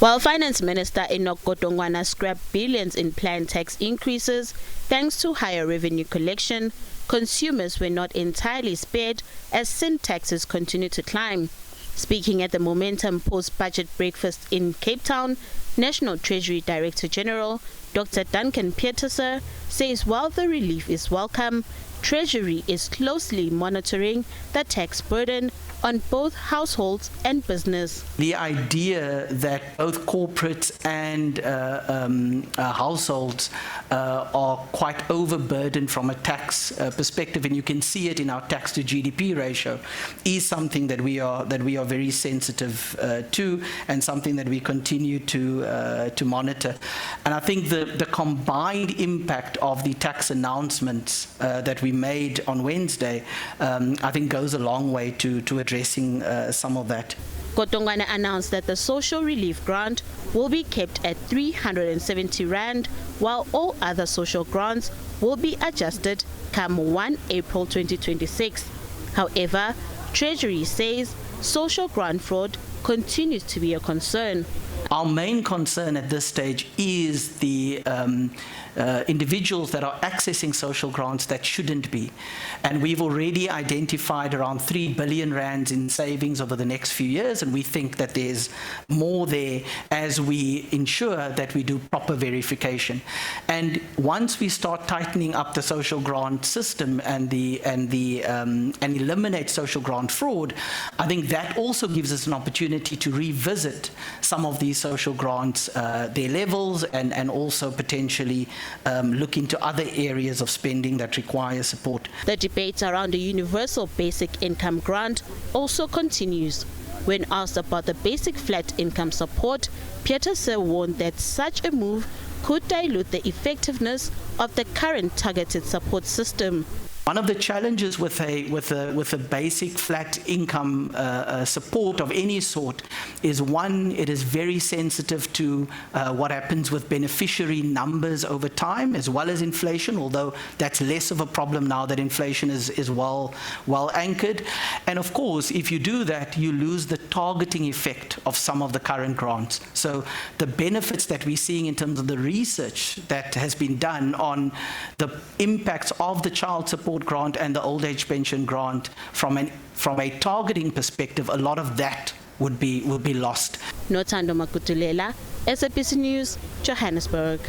While Finance Minister Enoch Godongwana scrapped billions in planned tax increases, thanks to higher revenue collection, consumers were not entirely spared as sin taxes continue to climb. Speaking at the Momentum post-budget breakfast in Cape Town, National Treasury Director-General Dr. Duncan Pieterse says while the relief is welcome, Treasury is closely monitoring the tax burden on both households and business. The idea that both corporates and households are quite overburdened from a tax perspective, and you can see it in our tax to GDP ratio, is something that we are very sensitive to, and something that we continue to monitor. And I think the combined impact of the tax announcements that we made on Wednesday, I think goes a long way to addressing some of that. Godongwana announced that the social relief grant will be kept at 370 Rand, while all other social grants will be adjusted come 1 April 2026. However, Treasury says social grant fraud continues to be a concern. Our main concern at this stage is the individuals that are accessing social grants that shouldn't be. And we've already identified around 3 billion rands in savings over the next few years, and we think that there's more there as we ensure that we do proper verification. And once we start tightening up the social grant system and eliminate social grant fraud, I think that also gives us an opportunity to revisit some of these social grants, their levels, and also potentially look into other areas of spending that require support. The debate around the universal basic income grant also continues. When asked about the basic flat income support, Pieterse warned that such a move could dilute the effectiveness of the current targeted support system. One of the challenges with a basic flat income support of any sort is, one, it is very sensitive to what happens with beneficiary numbers over time, as well as inflation, although that's less of a problem now that inflation is well anchored. And of course, if you do that, you lose the targeting effect of some of the current grants. So the benefits that we're seeing in terms of the research that has been done on the impacts of the child support grant and the old age pension grant from a targeting perspective, a lot of that would be lost. Nothando Makutulela, SABC News, Johannesburg.